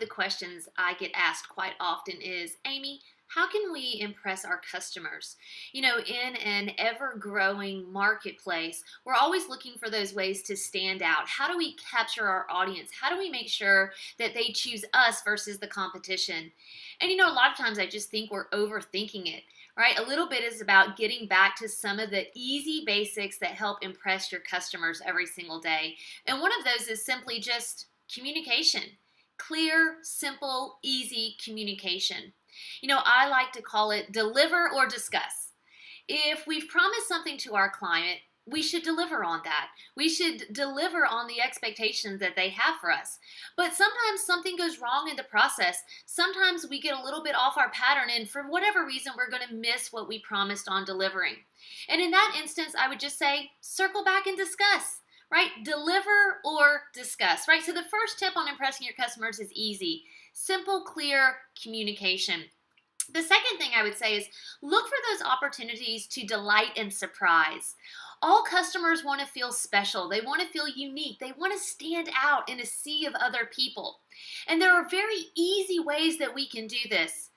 the questions I get asked quite often is, Amy, how can we impress our customers? In an ever growing marketplace, we're always looking for those ways to stand out. How do we capture our audience? How do we make sure that they choose us versus the competition? And a lot of times I just think we're overthinking it. Right? A little bit is about getting back to some of the easy basics that help impress your customers every single day. And one of those is simply just communication. Clear, simple, easy communication. I like to call it deliver or discuss. If we've promised something to our client, we should deliver on that. We should deliver on the expectations that they have for us. But sometimes something goes wrong in the process. Sometimes we get a little bit off our pattern, and for whatever reason, we're going to miss what we promised on delivering. And in that instance, I would just say, circle back and discuss. Right? Deliver or discuss, right? So the first tip on impressing your customers is easy. Simple, clear communication. The second thing I would say is look for those opportunities to delight and surprise. All customers want to feel special. They want to feel unique. They want to stand out in a sea of other people. And there are very easy ways that we can do this.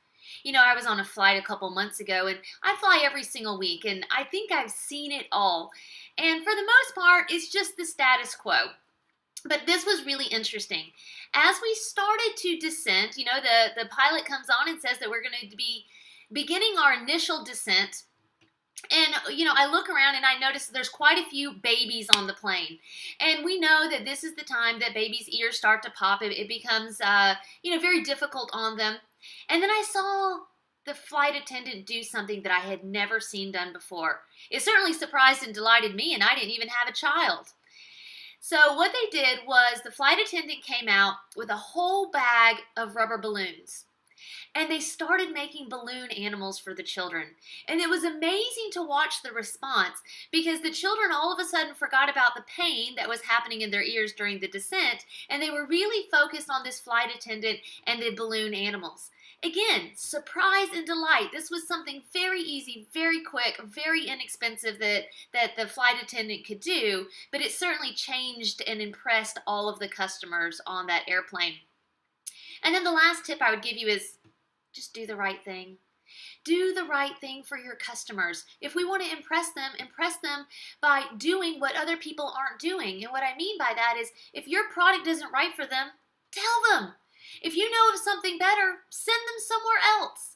I was on a flight a couple months ago, and I fly every single week, and I think I've seen it all. And for the most part, it's just the status quo. But this was really interesting. As we started to descend, the pilot comes on and says that we're going to be beginning our initial descent. And, I look around and I notice there's quite a few babies on the plane. And we know that this is the time that babies' ears start to pop. It becomes, very difficult on them. And then I saw the flight attendant do something that I had never seen done before. It certainly surprised and delighted me, and I didn't even have a child. So what they did was the flight attendant came out with a whole bag of rubber balloons. And they started making balloon animals for the children. And it was amazing to watch the response because the children all of a sudden forgot about the pain that was happening in their ears during the descent, and they were really focused on this flight attendant and the balloon animals. Again, surprise and delight. This was something very easy, very quick, very inexpensive that the flight attendant could do, but it certainly changed and impressed all of the customers on that airplane. And then the last tip I would give you is just do the right thing. Do the right thing for your customers. If we want to impress them by doing what other people aren't doing. And what I mean by that is if your product isn't right for them, tell them. If you know of something better, send them somewhere else.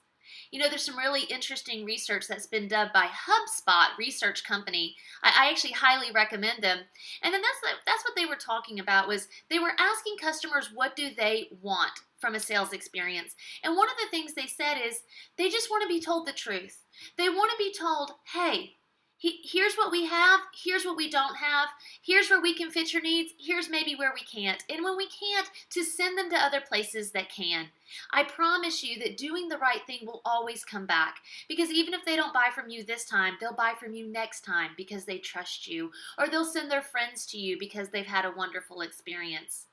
There's some really interesting research that's been done by HubSpot research company. I actually highly recommend them. And then that's what they were talking about was they were asking customers what do they want from a sales experience. And one of the things they said is they just want to be told the truth. They want to be told, hey, here's what we have, here's what we don't have, here's where we can fit your needs, here's maybe where we can't. And when we can't, to send them to other places that can. I promise you that doing the right thing will always come back. Because even if they don't buy from you this time, they'll buy from you next time because they trust you. Or they'll send their friends to you because they've had a wonderful experience.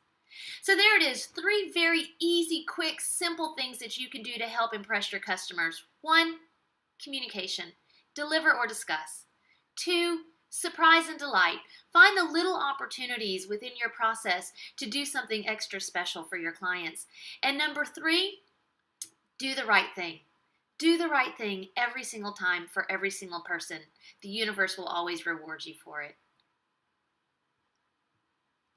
So there it is, 3 very easy, quick, simple things that you can do to help impress your customers. 1, communication. Deliver or discuss. 2, surprise and delight. Find the little opportunities within your process to do something extra special for your clients. And number 3, do the right thing. Do the right thing every single time for every single person. The universe will always reward you for it.